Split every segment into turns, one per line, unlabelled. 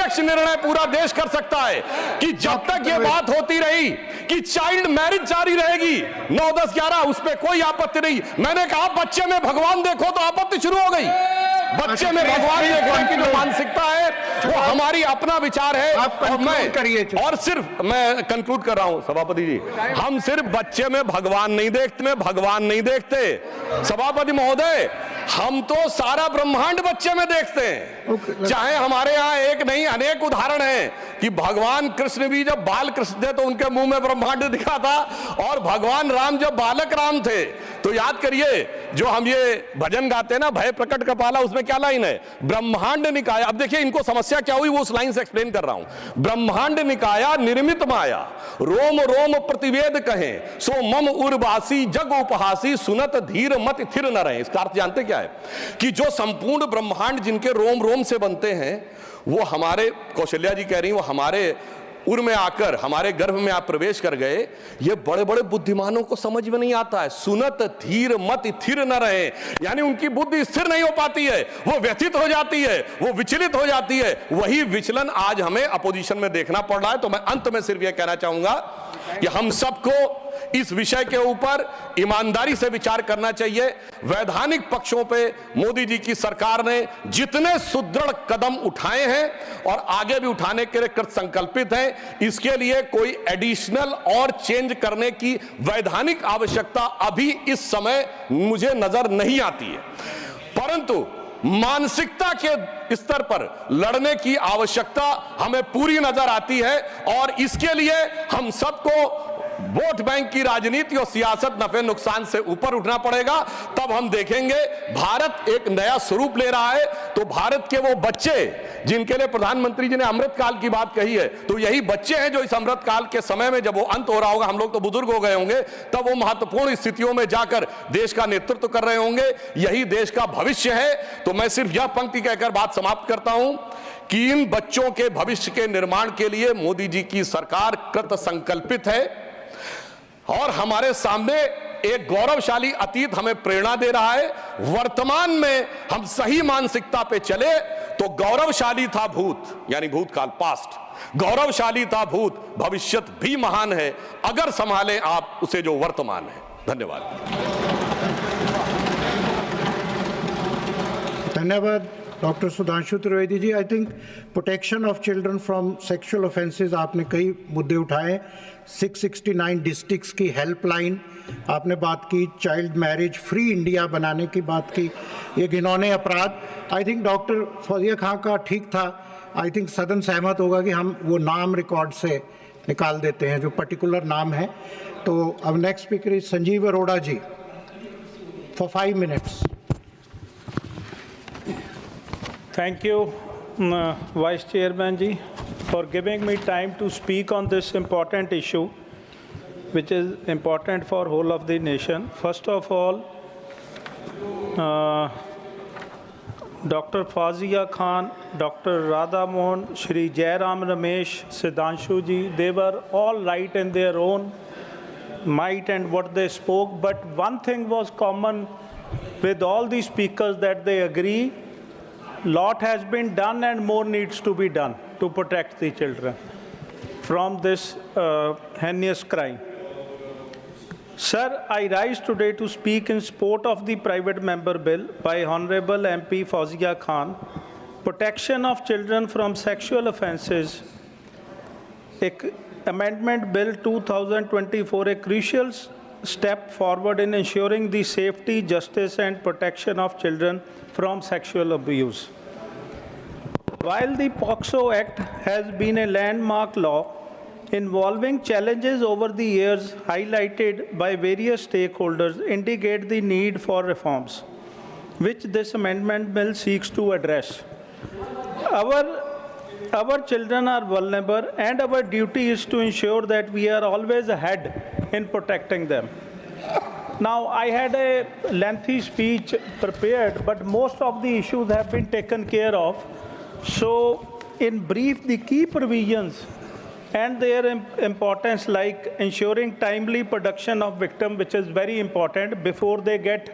प्रत्यक्ष निर्णय पूरा देश कर सकता है कि जब तक ये बात होती रही कि चाइल्ड मैरिज जारी रहेगी 9, 10, 11, उस पर कोई आपत्ति नहीं। मैंने कहा बच्चे में भगवान देखो तो आपत्ति शुरू हो गई। बच्चे में भगवान देखने की जो मानसिकता है वो हमारी अपना विचार है। और सिर्फ मैं कंक्लूड कर रहा हूं सभापति जी, हम सिर्फ बच्चे में भगवान नहीं देखते सभापति महोदय, हम तो सारा ब्रह्मांड बच्चे में देखते हैं। चाहे हमारे यहाँ एक नहीं अनेक उदाहरण हैं कि भगवान कृष्ण भी जब बाल कृष्ण थे तो उनके मुंह में ब्रह्मांड दिखा था, और भगवान राम जब बालक राम थे तो याद करिए जो हम ये भजन गाते हैं ना, भय प्रकट कपाला, उसमें क्या लाइन है, ब्रह्मांड निकाया। अब देखिए इनको समस्या क्या हुई वो उस लाइन से एक्सप्लेन कर रहा हूं। ब्रह्मांड निकाया निर्मित माया, रोम रोम प्रतिवेद कहें, सो मम उर्वासी जग उपहासी, सुनत धीर मत थिर न रहे। इसका अर्थ जानते क्या है कि जो संपूर्ण ब्रह्मांड जिनके रोम रोम से बनते हैं वो हमारे, कौशल्या जी कह रही वो हमारे उर में आकर हमारे गर्भ में आप प्रवेश कर गए, ये बड़े बड़े बुद्धिमानों को समझ में नहीं आता है। सुनत धीर मत थिर न रहे, यानी उनकी बुद्धि स्थिर नहीं हो पाती है, वो व्यथित हो जाती है, वो विचलित हो जाती है। वही विचलन आज हमें अपोजिशन में देखना पड़ रहा है। तो मैं अंत में सिर्फ यह कहना चाहूंगा कि हम सबको इस विषय के ऊपर ईमानदारी से विचार करना चाहिए। वैधानिक पक्षों पे मोदी जी की सरकार ने जितने सुदृढ़ कदम उठाए हैं और आगे भी उठाने के लिए कृत संकल्पित है, इसके लिए कोई एडिशनल और चेंज करने की वैधानिक आवश्यकता अभी इस समय मुझे नजर नहीं आती है, परंतु मानसिकता के स्तर पर लड़ने की आवश्यकता हमें पूरी नजर आती है। और इसके लिए हम सबको वोट बैंक की राजनीति और सियासत नफे नुकसान से ऊपर उठना पड़ेगा। तब हम देखेंगे भारत एक नया स्वरूप ले रहा है। तो भारत के वो बच्चे जिनके लिए प्रधानमंत्री जी ने अमृत काल की बात कही है, तो यही बच्चे हैं जो इस अमृत काल के समय में जब वो अंत हो रहा होगा, हम लोग तो बुजुर्ग हो गए होंगे, तब वो महत्वपूर्ण स्थितियों में जाकर देश का नेतृत्व कर रहे होंगे। यही देश का भविष्य है। तो मैं सिर्फ यह पंक्ति कहकर बात समाप्त करता हूं कि इन बच्चों के भविष्य के निर्माण के लिए मोदी जी की सरकार कृत संकल्पित है और हमारे सामने एक गौरवशाली अतीत हमें प्रेरणा दे रहा है। वर्तमान में हम सही मानसिकता पे चले तो गौरवशाली था भूत, यानी भूतकाल पास्ट, गौरवशाली था भूत, भविष्यत भी महान है अगर संभालें आप उसे जो वर्तमान है। धन्यवाद।
धन्यवाद doctor Sudhanshu Trivedi ji. I think protection of children from sexual offences आपने कई मुद्दे उठाए। 669 डिस्ट्रिक्ट्स की हेल्पलाइन आपने बात की, चाइल्ड मैरिज फ्री इंडिया बनाने की बात की, ये घिनौने अपराध। आई थिंक डॉक्टर फौजिया खां का ठीक था। आई थिंक सदन सहमत होगा कि हम वो नाम रिकॉर्ड से निकाल देते हैं जो पर्टिकुलर नाम है। तो अब next speaker is Sanjeev Arora ji for 5 minutes.
Thank you, Vice Chairman ji, for giving me time to speak on this important issue, which is important for whole of the nation. First of all, Dr. Fazia Khan, Dr. Radha Mohan, Shri Jairam Ramesh, Siddhanshu ji, they were all right in their own might and what they spoke, but one thing was common with all the speakers that they agree. Lot has been done and more needs to be done to protect the children from this heinous crime. Sir, I rise today to speak in support of the private member bill by Honorable MP Fazia Khan, Protection of Children from Sexual Offences, Amendment Bill 2024, a crucial step forward in ensuring the safety, justice and protection of children from sexual abuse. While the POCSO Act has been a landmark law involving challenges over the years highlighted by various stakeholders indicate the need for reforms, which this amendment bill seeks to address. Our children are vulnerable and our duty is to ensure that we are always ahead in protecting them. Now, I had a lengthy speech prepared, but most of the issues have been taken care of. So, in brief, the key provisions and their importance, like ensuring timely production of victim, which is very important before they get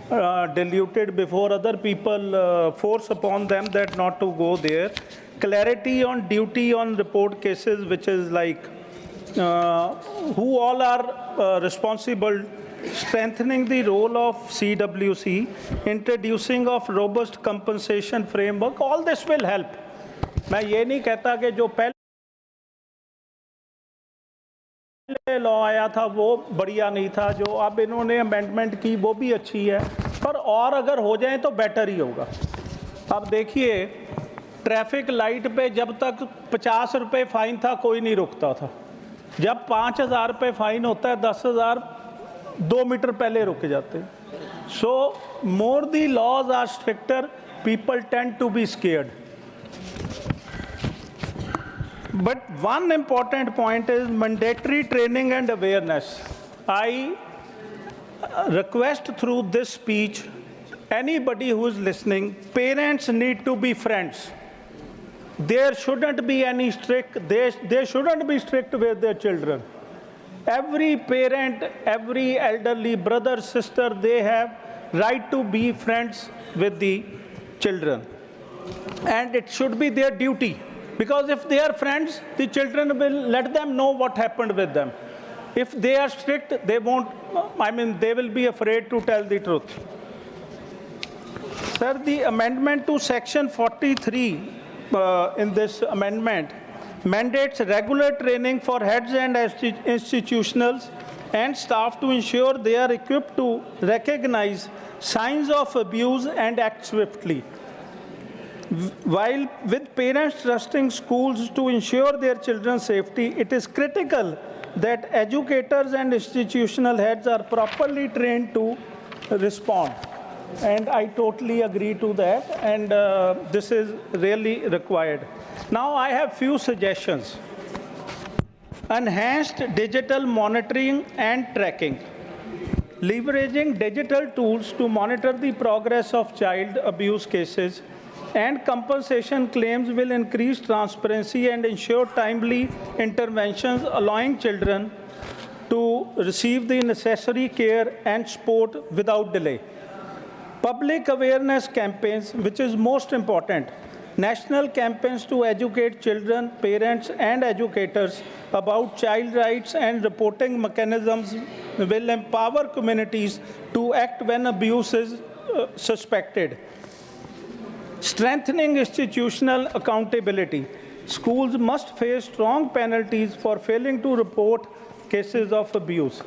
diluted, before other people force upon them that not to go there. clarity on duty on report cases, which is like who all are responsible, strengthening the role of CWC, introducing of robust compensation framework, all this will help. मैं ये नहीं कहता कि जो पहले law आया था वो बढ़िया नहीं था, जो अब इन्होंने अमेंडमेंट की वो भी अच्छी है, पर और अगर हो जाए तो बेटर ही होगा। अब देखिए, ट्रैफिक लाइट पे जब तक 50 रुपये फाइन था कोई नहीं रुकता था, जब 5000 रुपये फाइन होता है 10,000 2 मीटर पहले रुक जाते हैं। So more the laws are stricter, people tend to be scared. But one important point is mandatory training and awareness. I request through this speech, anybody who is listening, parents need to be friends. There shouldn't be any strict, they shouldn't be strict with their children. Every parent, every elderly brother, sister, they have right to be friends with the children. And it should be their duty. Because if they are friends, the children will let them know what happened with them. If they are strict, they won't, they will be afraid to tell the truth. Sir, the amendment to section 43 in this amendment mandates regular training for heads and institutionals and staff to ensure they are equipped to recognize signs of abuse and act swiftly. While with parents trusting schools to ensure their children's safety, it is critical that educators and institutional heads are properly trained to respond. And I totally agree to that, and this is really required. Now I have few suggestions. Enhanced digital monitoring and tracking. Leveraging digital tools to monitor the progress of child abuse cases and compensation claims will increase transparency and ensure timely interventions, allowing children to receive the necessary care and support without delay. Public awareness campaigns, which is most important. National campaigns to educate children, parents, and educators about child rights and reporting mechanisms will empower communities to act when abuse is suspected. Strengthening institutional accountability. Schools must face strong penalties for failing to report cases of abuse.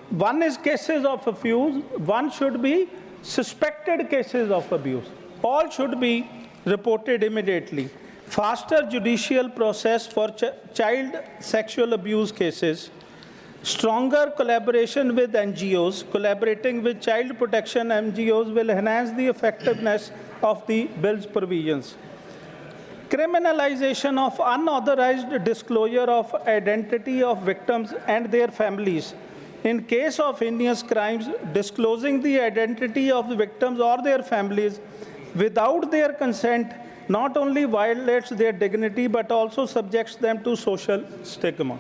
One is cases of abuse, one should be suspected cases of abuse. All should be reported immediately. Faster judicial process for child sexual abuse cases. Stronger collaboration with NGOs. Collaborating with child protection NGOs will enhance the effectiveness of the bill's provisions. Criminalization of unauthorized disclosure of identity of victims and their families. In case of heinous crimes, disclosing the identity of the victims or their families without their consent not only violates their dignity but also subjects them to social stigma.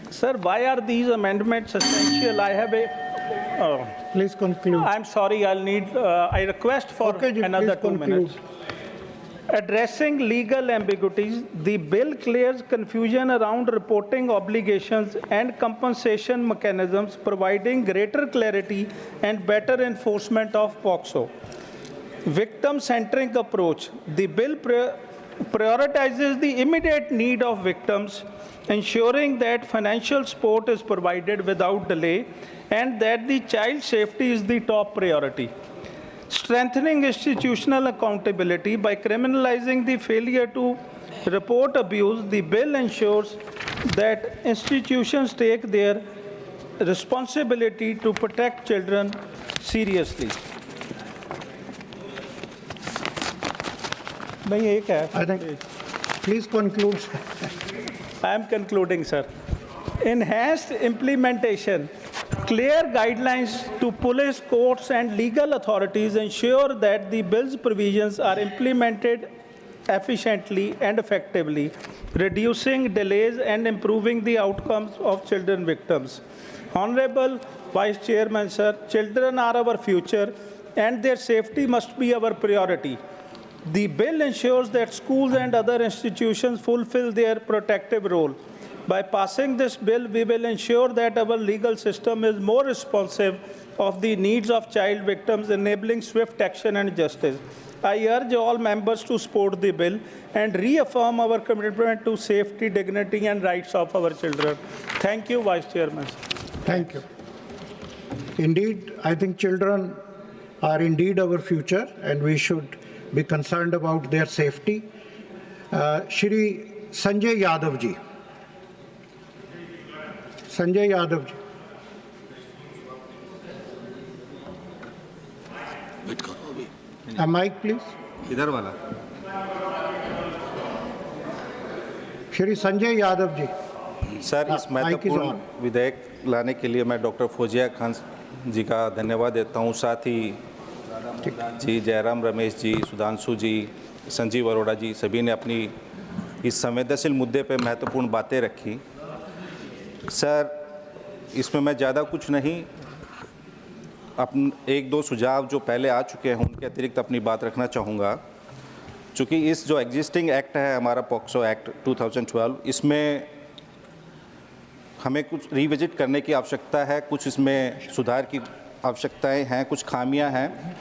Sir, why are these amendments essential? I have a...
Please conclude.
I'm sorry, I request for another 2 minutes. Addressing legal ambiguities, the bill clears confusion around reporting obligations and compensation mechanisms, providing greater clarity and better enforcement of POCSO. Victim-centric approach. The bill prioritizes the immediate need of victims, ensuring that financial support is provided without delay and that the child safety is the top priority. Strengthening institutional accountability by criminalizing the failure to report abuse, the bill ensures that institutions take their responsibility to protect children seriously.
I think, please conclude.
I am concluding, sir. Enhanced implementation. Clear guidelines to police, courts, and legal authorities ensure that the bill's provisions are implemented efficiently and effectively, reducing delays and improving the outcomes of children victims. Honorable Vice Chairman, sir, children are our future. and their safety must be our priority. The bill ensures that schools and other institutions fulfill their protective role. By passing this bill, we will ensure that our legal system is more responsive of the needs of child victims, enabling swift action and justice. I urge all members to support the bill and reaffirm our commitment to safety, dignity, and rights of our children. Thank you, Vice Chairman.
Thank you. Indeed, I think children are indeed our future, and we should be concerned about their safety. Shri Sanjay Yadav ji. Sanjay Yadav ji. A mic, please.
इधर वाला
Shri Sanjay Yadav ji.
Sir, इस महत्वपूर्ण विधेयक लाने के लिए मैं doctor Fauzia Khan जी का धन्यवाद देता हूं। साथ ही जी जयराम रमेश जी, सुधांशु जी, संजीव अरोड़ा जी सभी ने अपनी इस संवेदनशील मुद्दे पे महत्वपूर्ण बातें रखी। सर, इसमें मैं ज़्यादा कुछ नहीं, एक दो सुझाव जो पहले आ चुके हैं उनके अतिरिक्त अपनी बात रखना चाहूँगा। चूँकि इस जो एग्जिस्टिंग एक्ट है हमारा पॉक्सो एक्ट 2012, इसमें हमें कुछ रिविजिट करने की आवश्यकता है, कुछ इसमें सुधार की आवश्यकताएं हैं, कुछ खामियां हैं।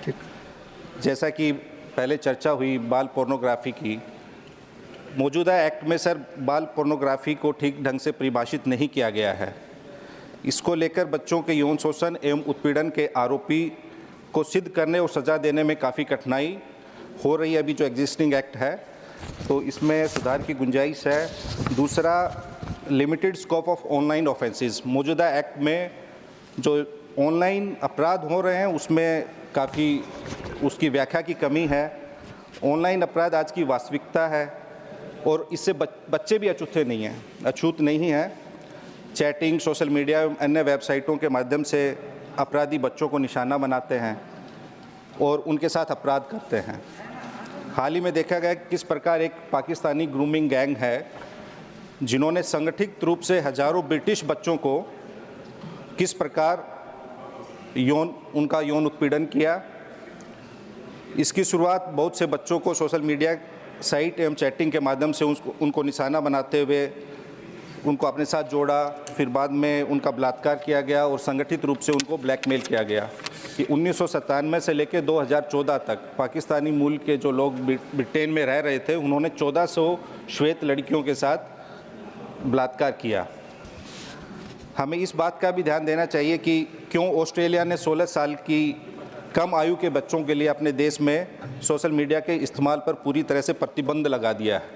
जैसा कि पहले चर्चा हुई बाल पोर्नोग्राफी की, मौजूदा एक्ट में सर बाल पोर्नोग्राफी को ठीक ढंग से परिभाषित नहीं किया गया है। इसको लेकर बच्चों के यौन शोषण एवं उत्पीड़न के आरोपी को सिद्ध करने और सज़ा देने में काफ़ी कठिनाई हो रही है अभी जो एग्जिस्टिंग एक्ट है, तो इसमें सुधार की गुंजाइश है। दूसरा, limited scope of online offences, मौजूदा एक्ट में जो ऑनलाइन अपराध हो रहे हैं उसमें काफ़ी उसकी व्याख्या की कमी है। ऑनलाइन अपराध आज की वास्तविकता है और इससे बच्चे भी अछूत नहीं हैं। चैटिंग, सोशल मीडिया एवं अन्य वेबसाइटों के माध्यम से अपराधी बच्चों को निशाना बनाते हैं और उनके साथ अपराध करते हैं। हाल ही में देखा गया किस प्रकार एक पाकिस्तानी ग्रूमिंग गैंग है जिन्होंने संगठित रूप से हजारों ब्रिटिश बच्चों को किस प्रकार उनका यौन उत्पीड़न किया। इसकी शुरुआत बहुत से बच्चों को सोशल मीडिया साइट एवं चैटिंग के माध्यम से उनको निशाना बनाते हुए उनको अपने साथ जोड़ा, फिर बाद में उनका बलात्कार किया गया और संगठित रूप से उनको ब्लैकमेल किया गया। कि 1997 से लेकर 2014 तक पाकिस्तानी मूल के जो लोग ब्रिटेन में रह रहे थे उन्होंने 1400 श्वेत लड़कियों के साथ बलात्कार किया। हमें इस बात का भी ध्यान देना चाहिए कि क्यों ऑस्ट्रेलिया ने 16 साल की कम आयु के बच्चों के लिए अपने देश में सोशल मीडिया के इस्तेमाल पर पूरी तरह से प्रतिबंध लगा दिया है।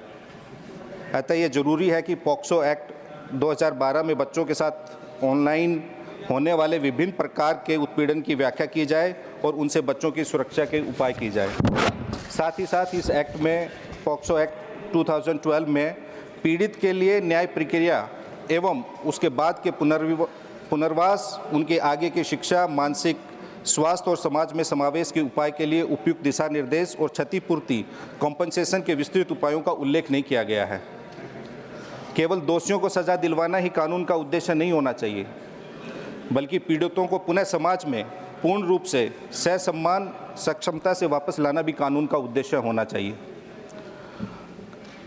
अतः ये ज़रूरी है कि पॉक्सो एक्ट 2012 में बच्चों के साथ ऑनलाइन होने वाले विभिन्न प्रकार के उत्पीड़न की व्याख्या की जाए और उनसे बच्चों की सुरक्षा के उपाय की जाए। साथ ही साथ इस एक्ट में, पॉक्सो एक्ट 2012 में पीड़ित के लिए न्याय प्रक्रिया एवं उसके बाद के पुनर्वास, उनके आगे की शिक्षा, मानसिक स्वास्थ्य और समाज में समावेश के उपाय के लिए उपयुक्त दिशा निर्देश और क्षतिपूर्ति कॉम्पनसेशन के विस्तृत उपायों का उल्लेख नहीं किया गया है। केवल दोषियों को सज़ा दिलवाना ही कानून का उद्देश्य नहीं होना चाहिए, बल्कि पीड़ितों को पुनः समाज में पूर्ण रूप से सहसम्मान, सक्षमता से वापस लाना भी कानून का उद्देश्य होना चाहिए।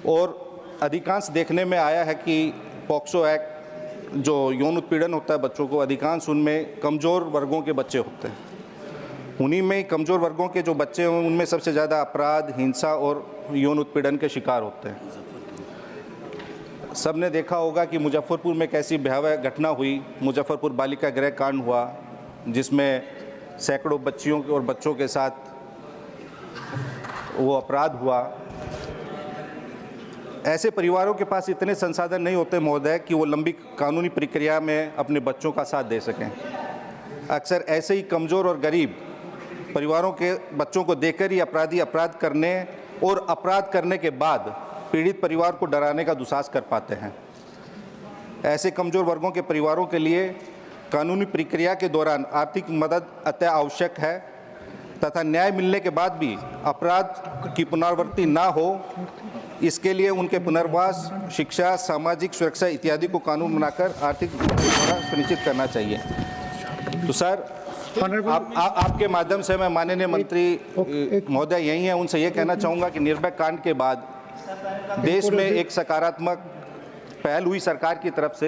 और अधिकांश देखने में आया है कि पॉक्सो एक्ट जो यौन उत्पीड़न होता है बच्चों को, अधिकांश उनमें कमज़ोर वर्गों के बच्चे होते हैं। उन्हीं में कमज़ोर वर्गों के जो बच्चे हैं उनमें सबसे ज़्यादा अपराध, हिंसा और यौन उत्पीड़न के शिकार होते हैं। सब ने देखा होगा कि मुजफ्फरपुर में कैसी भयावह घटना हुई। मुजफ्फरपुर बालिका गृह कांड हुआ जिसमें सैकड़ों बच्चियों और बच्चों के साथ वो अपराध हुआ। ऐसे परिवारों के पास इतने संसाधन नहीं होते महोदय कि वो लंबी कानूनी प्रक्रिया में अपने बच्चों का साथ दे सकें। अक्सर ऐसे ही कमज़ोर और गरीब परिवारों के बच्चों को देखकर ही अपराधी अपराध करने और अपराध करने के बाद पीड़ित परिवार को डराने का दुस्साहस कर पाते हैं। ऐसे कमज़ोर वर्गों के परिवारों के लिए कानूनी प्रक्रिया के दौरान आर्थिक मदद अति आवश्यक है तथा न्याय मिलने के बाद भी अपराध की पुनरावृत्ति ना हो, इसके लिए उनके पुनर्वास, शिक्षा, सामाजिक सुरक्षा इत्यादि को कानून बनाकर आर्थिक द्वारा सुनिश्चित करना चाहिए। तो सर, आपके माध्यम से मैं माननीय मंत्री महोदय यही है, उनसे ये कहना चाहूँगा कि निर्भया कांड के बाद देश में एक सकारात्मक पहल हुई सरकार की तरफ से,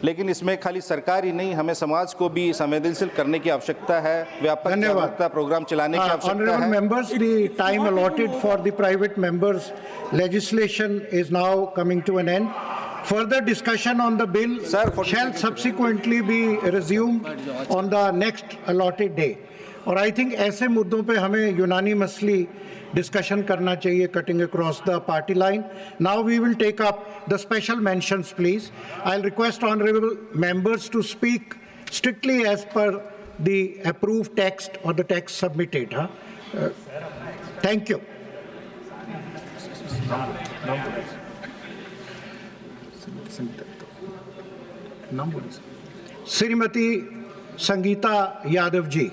लेकिन इसमें खाली सरकार ही नहीं, हमें समाज को भी संवेदनशील करने की आवश्यकता है, व्यापक जागरूकता प्रोग्राम चलाने की आवश्यकता है।
Members, the time allotted for the private members legislation is now coming to an end. Further discussion on the bill shall subsequently be resumed on the next allotted day. और I think ऐसे मुद्दों पे हमें unanimously discussion करना चाहिए, cutting across the party line. Now we will take up the special mentions, please. I'll request honorable members to speak strictly as per the approved text or the text submitted. Thank you. Shrimati Sangeeta Yadav ji.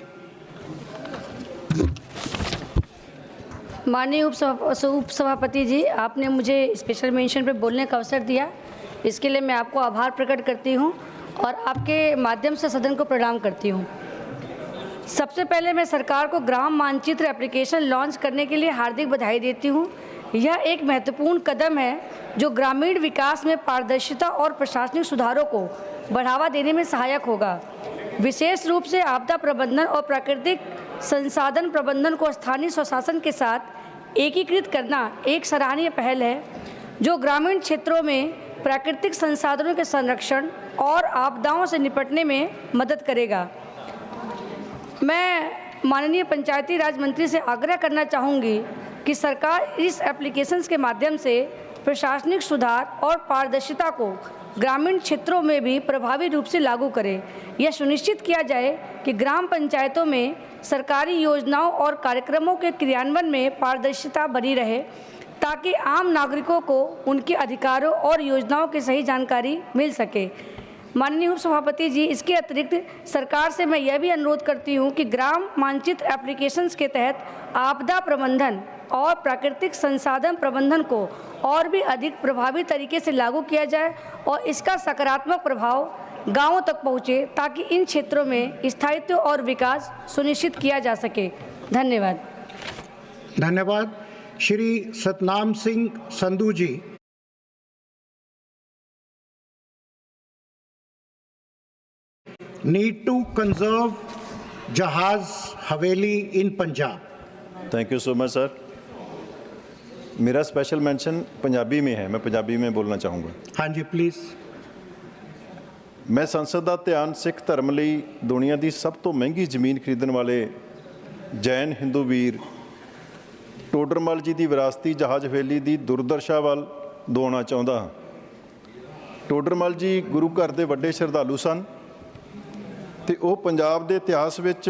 माननीय उपसभापति जी, आपने मुझे special mention पे बोलने का अवसर दिया, इसके लिए मैं आपको आभार प्रकट करती हूं और आपके माध्यम से सदन को प्रणाम करती हूं। सबसे पहले मैं सरकार को ग्राम मानचित्र एप्लीकेशन लॉन्च करने के लिए हार्दिक बधाई देती हूं। यह एक महत्वपूर्ण कदम है जो ग्रामीण विकास में पारदर्शिता और प्रशासनिक सुधारों को बढ़ावा देने में सहायक होगा। विशेष रूप से आपदा प्रबंधन और प्राकृतिक संसाधन प्रबंधन को स्थानीय स्वशासन के साथ एकीकृत करना एक सराहनीय पहल है, जो ग्रामीण क्षेत्रों में प्राकृतिक संसाधनों के संरक्षण और आपदाओं से निपटने में मदद करेगा। मैं माननीय पंचायती राज मंत्री से आग्रह करना चाहूँगी कि सरकार इस एप्लीकेशंस के माध्यम से प्रशासनिक सुधार और पारदर्शिता को ग्रामीण क्षेत्रों में भी प्रभावी रूप से लागू करे। यह सुनिश्चित किया जाए कि ग्राम पंचायतों में सरकारी योजनाओं और कार्यक्रमों के क्रियान्वयन में पारदर्शिता बनी रहे, ताकि आम नागरिकों को उनके अधिकारों और योजनाओं की सही जानकारी मिल सके। माननीय उपसभापति जी, इसके अतिरिक्त सरकार से मैं यह भी अनुरोध करती हूं कि ग्राम मानचित्र एप्लीकेशंस के तहत आपदा प्रबंधन और प्राकृतिक संसाधन प्रबंधन को और भी अधिक प्रभावी तरीके से लागू किया जाए और इसका सकारात्मक प्रभाव गांवों तक पहुंचे, ताकि इन क्षेत्रों में स्थायित्व और विकास सुनिश्चित किया जा सके। धन्यवाद।
धन्यवाद। Shri Satnam Singh Sandhu ji. Need to conserve Jahaz Haveli in Punjab.
Thank you so much sir. मेरा स्पेशल मेंशन पंजाबी में है, मैं पंजाबी में बोलना चाहूँगा।
हाँ जी प्लीज़।
मैं संसद का ध्यान सिख धर्म ਲਈ दुनिया की सब तो महंगी ਜ਼ਮੀਨ खरीदਣ वाले जैन हिंदू वीर ਟੋਡਰਮਲ जी की विरासती जहाज हवेली की दुर्दशा ਵੱਲ ਦਿਵਾਉਣਾ ਚਾਹੁੰਦਾ ਹਾਂ। ਟੋਡਰਮਲ जी गुरु घर के ਵੱਡੇ ਸ਼ਰਧਾਲੂ ਸਨ ਤੇ ਉਹ ਪੰਜਾਬ ਦੇ ਇਤਿਹਾਸ ਵਿੱਚ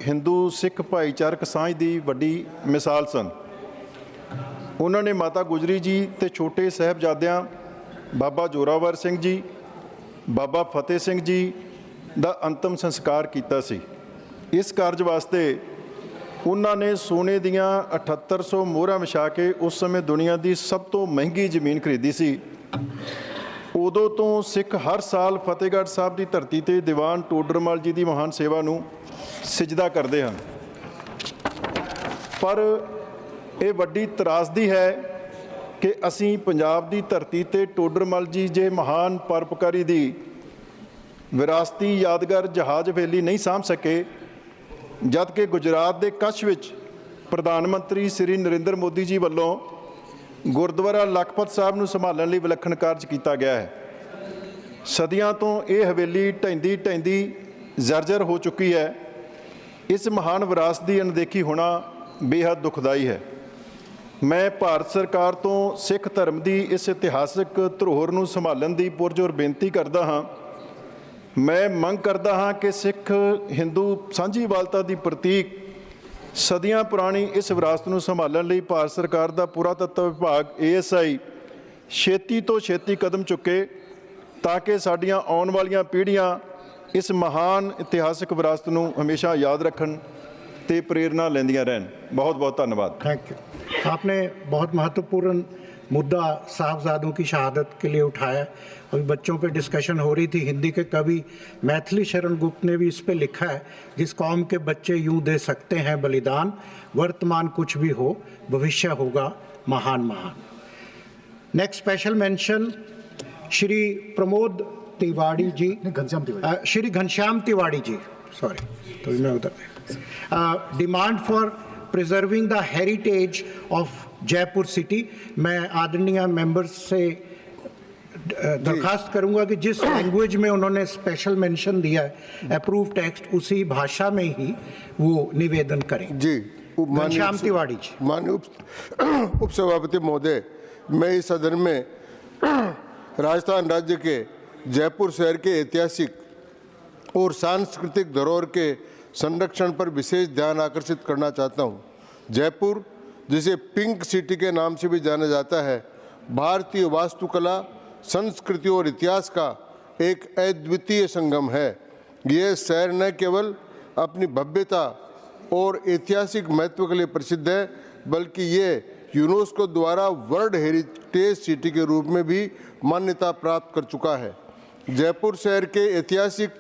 ਹਿੰਦੂ ਸਿੱਖ ਭਾਈਚਾਰਕ ਸਾਂਝ ਦੀ ਵੱਡੀ ਮਿਸਾਲ ਸਨ। ਉਹਨਾਂ ਨੇ ਮਾਤਾ ਗੁਜਰੀ ਜੀ ਤੇ ਛੋਟੇ ਸਾਹਿਬਜ਼ਾਦਿਆਂ ਬਾਬਾ ਜੋਰਾਵਰ ਸਿੰਘ ਜੀ, ਬਾਬਾ ਫਤਿਹ ਸਿੰਘ ਜੀ ਦਾ ਅੰਤਮ ਸੰਸਕਾਰ ਕੀਤਾ ਸੀ। ਇਸ ਕਾਰਜ ਵਾਸਤੇ ਉਹਨਾਂ ਨੇ ਸੋਨੇ ਦੀਆਂ 7800 ਮੋਹਰਾਂ ਵਿਛਾ ਕੇ ਉਸ ਸਮੇਂ ਦੁਨੀਆ ਦੀ ਸਭ ਤੋਂ ਮਹਿੰਗੀ ਜ਼ਮੀਨ ਖਰੀਦੀ ਸੀ। ਉਦੋਂ ਤੋਂ ਸਿੱਖ ਹਰ ਸਾਲ ਫਤਿਹਗੜ੍ਹ ਸਾਹਿਬ ਦੀ ਧਰਤੀ 'ਤੇ ਦੀਵਾਨ ਟੋਡਰਮਲ ਜੀ ਦੀ ਮਹਾਨ ਸੇਵਾ ਨੂੰ ਸਿਜਦਾ ਕਰਦੇ ਹਨ। ਪਰ ਇਹ ਵੱਡੀ ਤਰਾਸਦੀ ਹੈ ਕਿ ਅਸੀਂ ਪੰਜਾਬ ਦੀ ਧਰਤੀ 'ਤੇ ਟੋਡਰਮਲ ਜੀ ਜੇ ਮਹਾਨ ਪਰਉਪਕਾਰੀ ਦੀ ਵਿਰਾਸਤੀ ਯਾਦਗਾਰ ਜਹਾਜ਼ ਹਵੇਲੀ ਨਹੀਂ ਸਾਂਭ ਸਕੇ, ਜਦ ਕਿ ਗੁਜਰਾਤ ਦੇ ਕੱਛ ਵਿੱਚ ਪ੍ਰਧਾਨ ਮੰਤਰੀ ਸ੍ਰੀ ਨਰਿੰਦਰ ਮੋਦੀ ਜੀ ਵੱਲੋਂ ਗੁਰਦੁਆਰਾ ਲਖਪਤ ਸਾਹਿਬ ਨੂੰ ਸੰਭਾਲਣ ਲਈ ਵਿਲੱਖਣ ਕਾਰਜ ਕੀਤਾ ਗਿਆ ਹੈ। ਸਦੀਆਂ ਤੋਂ ਇਹ ਹਵੇਲੀ ਢਹਿੰਦੀ ਢਹਿੰਦੀ ਜਰਜਰ ਹੋ ਚੁੱਕੀ ਹੈ। ਇਸ ਮਹਾਨ ਵਿਰਾਸਤ ਦੀ ਅਣਦੇਖੀ ਹੋਣਾ ਬੇਹੱਦ ਦੁਖਦਾਈ ਹੈ। ਮੈਂ ਭਾਰਤ ਸਰਕਾਰ ਤੋਂ ਸਿੱਖ ਧਰਮ ਦੀ ਇਸ ਇਤਿਹਾਸਕ ਧਰੋਹਰ ਨੂੰ ਸੰਭਾਲਣ ਦੀ ਪੁਰਜ਼ੋਰ ਬੇਨਤੀ ਕਰਦਾ ਹਾਂ। ਮੈਂ ਮੰਗ ਕਰਦਾ ਹਾਂ ਕਿ ਸਿੱਖ ਹਿੰਦੂ ਸਾਂਝੀਵਾਲਤਾ ਦੀ ਪ੍ਰਤੀਕ ਸਦੀਆਂ ਪੁਰਾਣੀ ਇਸ ਵਿਰਾਸਤ ਨੂੰ ਸੰਭਾਲਣ ਲਈ ਭਾਰਤ ਸਰਕਾਰ ਦਾ ਪੁਰਾਤੱਤਵ ਵਿਭਾਗ ASI ਛੇਤੀ ਤੋਂ ਛੇਤੀ ਕਦਮ ਚੁੱਕੇ, ਤਾਂ ਕਿ ਸਾਡੀਆਂ ਆਉਣ ਵਾਲੀਆਂ ਪੀੜ੍ਹੀਆਂ ਇਸ ਮਹਾਨ ਇਤਿਹਾਸਕ ਵਿਰਾਸਤ ਨੂੰ ਹਮੇਸ਼ਾ याद रखन ਤੇ प्रेरणा लेंदियां रहन। बहुत बहुत धन्यवाद।
Thank you. आपने बहुत महत्वपूर्ण मुद्दा साहबजादों की शहादत के लिए उठाया। अभी बच्चों पे डिस्कशन हो रही थी, हिंदी के कवि मैथिली शरण गुप्त ने भी इस पे लिखा है, जिस कौम के बच्चे यूं दे सकते हैं बलिदान, वर्तमान कुछ भी हो भविष्य होगा महान महान। Next special mention Shri Pramod Tiwari ji, Shri Ghanshyam Tiwari ji, sorry, तो मैं उधर। Demand for preserving the heritage of Jaipur city. मैं आदरणीय मेंबर्स से दरखास्त करूंगा कि जिस लैंग्वेज में उन्होंने स्पेशल मेंशन दिया है अप्रूव टेक्स्ट, उसी भाषा में ही वो निवेदन करें।
जी,
घनश्याम तिवारी जी।
माननीय उपसभापति महोदय, मैं इस सदन में राजस्थान राज्य के जयपुर शहर के ऐतिहासिक और सांस्कृतिक धरोहर के संरक्षण पर विशेष ध्यान आकर्षित करना चाहता हूं। जयपुर, जिसे पिंक सिटी के नाम से भी जाना जाता है, भारतीय वास्तुकला, संस्कृति और इतिहास का एक अद्वितीय संगम है। यह शहर न केवल अपनी भव्यता और ऐतिहासिक महत्व के लिए प्रसिद्ध है, बल्कि ये यूनेस्को द्वारा वर्ल्ड हेरिटेज सिटी के रूप में भी मान्यता प्राप्त कर चुका है। जयपुर शहर के ऐतिहासिक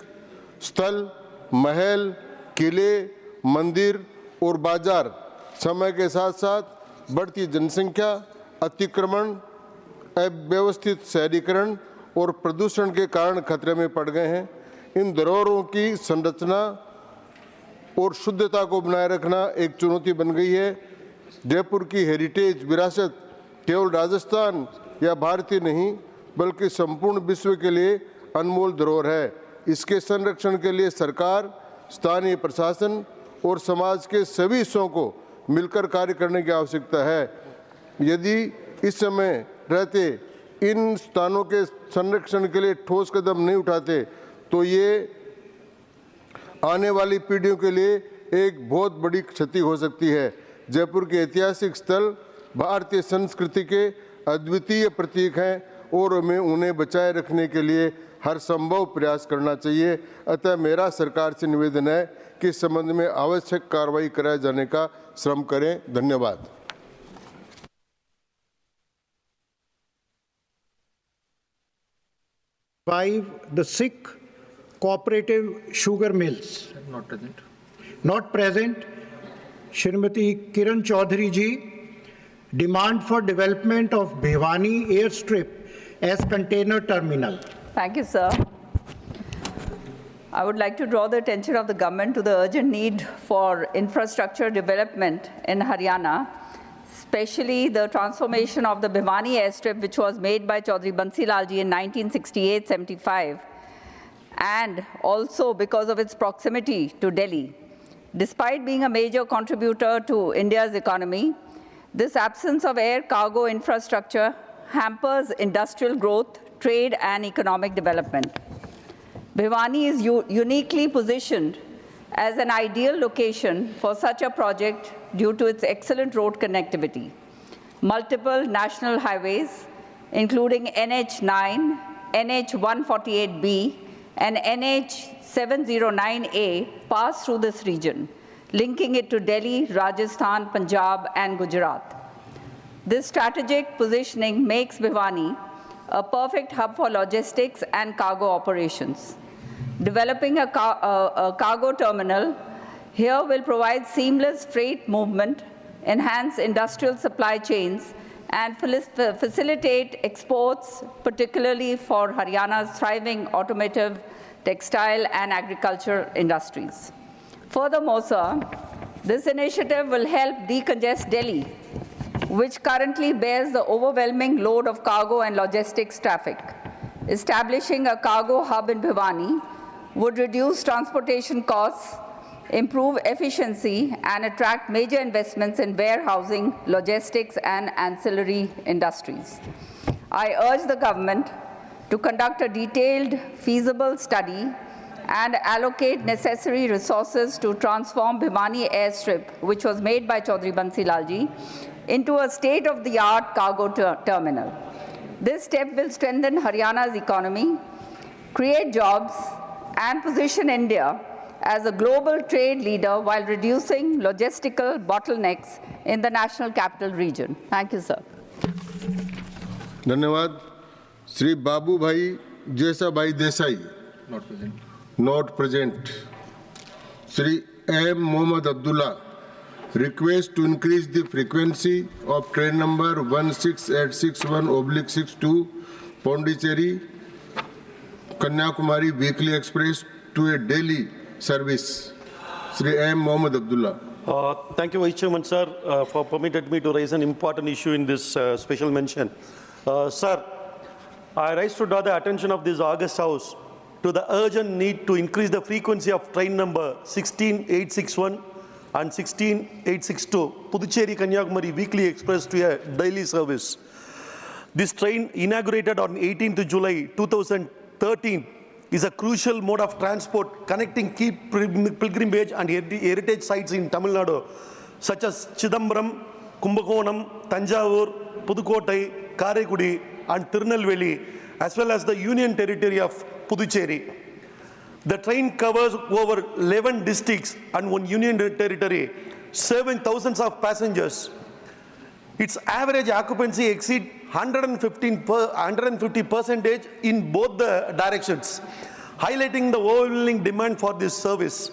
स्थल, महल, किले, मंदिर और बाजार समय के साथ साथ बढ़ती जनसंख्या, अतिक्रमण, अव्यवस्थित शहरीकरण और प्रदूषण के कारण खतरे में पड़ गए हैं। इन धरोहरों की संरचना और शुद्धता को बनाए रखना एक चुनौती बन गई है। जयपुर की हेरिटेज विरासत केवल राजस्थान या भारतीय नहीं, बल्कि संपूर्ण विश्व के लिए अनमोल धरोहर है। इसके संरक्षण के लिए सरकार, स्थानीय प्रशासन और समाज के सभी हिस्सों को मिलकर कार्य करने की आवश्यकता है। यदि इस समय रहते इन स्थानों के संरक्षण के लिए ठोस कदम नहीं उठाते तो ये आने वाली पीढ़ियों के लिए एक बहुत बड़ी क्षति हो सकती है। जयपुर के ऐतिहासिक स्थल भारतीय संस्कृति के अद्वितीय प्रतीक हैं और हमें उन्हें बचाए रखने के लिए हर संभव प्रयास करना चाहिए। अतः मेरा सरकार से निवेदन है कि इस संबंध में आवश्यक कार्रवाई कराए जाने का श्रम करें। धन्यवाद।
The Sikh cooperative sugar mills. Not present. Shrimati Kiran Chaudhary ji, demand for development of Bhiwani airstrip as container terminal.
Thank you, sir. I would like to draw the attention of the government to the urgent need for infrastructure development in Haryana, especially the transformation of the Bhiwani airstrip, which was made by Chaudhry Bansi Lal ji in 1968-75, and also because of its proximity to Delhi. Despite being a major contributor to India's economy, this absence of air cargo infrastructure hampers industrial growth, trade, and economic development. Bhiwani is uniquely positioned as an ideal location for such a project due to its excellent road connectivity. Multiple national highways, including NH9, NH148B, and NH709A, pass through this region, linking it to Delhi, Rajasthan, Punjab, and Gujarat. This strategic positioning makes Bhiwani a perfect hub for logistics and cargo operations. Developing a cargo terminal here will provide seamless freight movement, enhance industrial supply chains, and facilitate exports, particularly for Haryana's thriving automotive, textile, and agriculture industries. Furthermore, sir, this initiative will help decongest Delhi, which currently bears the overwhelming load of cargo and logistics traffic. Establishing a cargo hub in Bhiwani would reduce transportation costs, improve efficiency, and attract major investments in warehousing, logistics, and ancillary industries. I urge the government to conduct a detailed, feasible study and allocate necessary resources to transform Bhiwani airstrip, which was made by Chaudhry Bansi Lal ji, into a state-of-the-art cargo terminal. This step will strengthen Haryana's economy, create jobs, and position India as a global trade leader while reducing logistical bottlenecks in the national capital region. Thank you, sir.
धन्यवाद। श्री बाबू bhai Jaisa bhai Desai, not present. Shri M Mohammad Abdullah, request to increase the frequency of train number 16861/62 Pondicherry Kanyakumari weekly express to a daily service. Shri M. Mohammed Abdullah.
Thank you, Vice Chairman, sir, for permitting me to raise an important issue in this special mention. Sir, I rise to draw the attention of this August House to the urgent need to increase the frequency of train number 16861 and 16862 Puducherry Kanyakumari weekly express to a daily service. This train, inaugurated on 18th July 2013, is a crucial mode of transport connecting key pilgrimage and heritage sites in Tamil Nadu, such as Chidambaram, Kumbakonam, Tanjavur, Pudukkottai, Karaikudi, and Tirunelveli, as well as the Union Territory of Puducherry. The train covers over 11 districts and one Union Territory, serving thousands of passengers. Its average occupancy exceeds 150% in both the directions, highlighting the overwhelming demand for this service.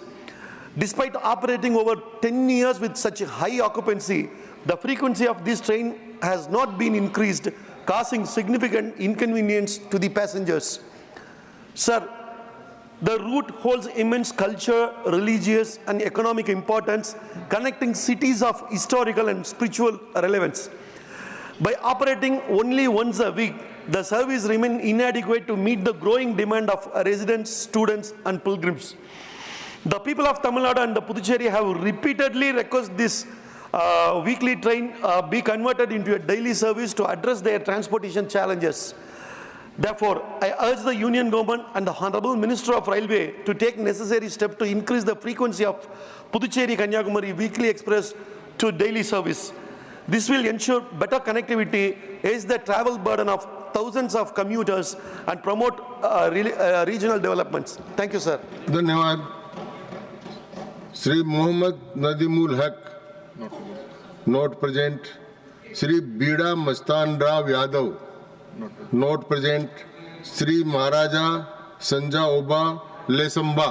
Despite operating over 10 years with such high occupancy, the frequency of this train has not been increased, causing significant inconvenience to the passengers. Sir, the route holds immense culture, religious, and economic importance, connecting cities of historical and spiritual relevance. By operating only once a week, the service remains inadequate to meet the growing demand of residents, students, and pilgrims. The people of Tamil Nadu and the Puducherry have repeatedly requested this weekly train be converted into a daily service to address their transportation challenges. Therefore, I urge the Union Government and the Honorable Minister of Railway to take necessary steps to increase the frequency of Puducherry Kanyakumari weekly express to daily service. This will ensure better connectivity, ease the travel burden of thousands of commuters, and promote regional developments. Thank you, sir.
धन्यवाद। श्री मोहम्मद नदीमुल हक, not present. Shri Beeda Mastan Rao Yadav, not present. Shri Maharaja Sanajaoba Leishemba,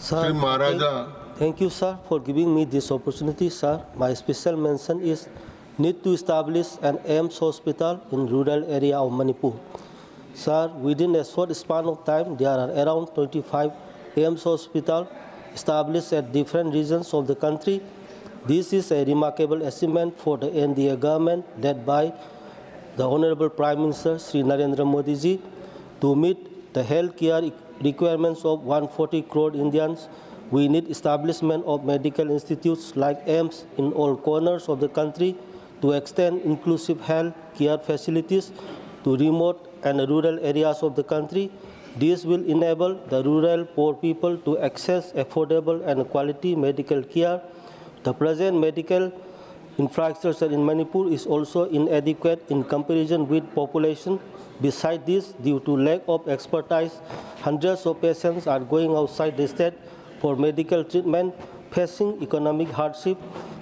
Shri Maharaja.
Thank you, sir, for giving me this opportunity, sir. My special mention is need to establish an AIMS hospital in rural area of Manipur. Sir, within a short span of time, there are around 25 AIMS hospitals established at different regions of the country. This is a remarkable achievement for the NDA government led by the Honorable Prime Minister Sri Narendra Modi ji to meet the health care requirements of 140 crore Indians. We need establishment of medical institutes like AIMS in all corners of the country to extend inclusive health care facilities to remote and rural areas of the country. This will enable the rural poor people to access affordable and quality medical care. The present medical infrastructure in Manipur is also inadequate in comparison with population. Besides this, due to lack of expertise, hundreds of patients are going outside the state for medical treatment, facing economic hardship.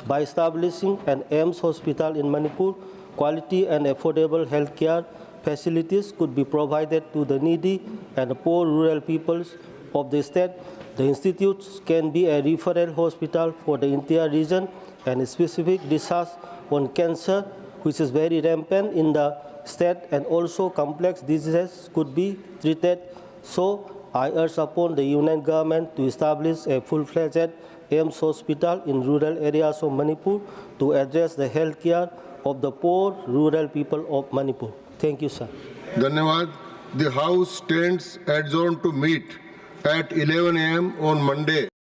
By establishing an AIMS hospital in Manipur, quality and affordable health care facilities could be provided to the needy and poor rural peoples of the state. The institutes can be a referral hospital for the entire region, and specific research on cancer, which is very rampant in the state, and also complex diseases could be treated. So I urge upon the Union government to establish a full-fledged AIMS hospital in rural areas of Manipur to address the health care of the poor rural people of Manipur. Thank you, sir.
धन्यवाद। The House stands adjourned to meet at 11 a.m. on Monday.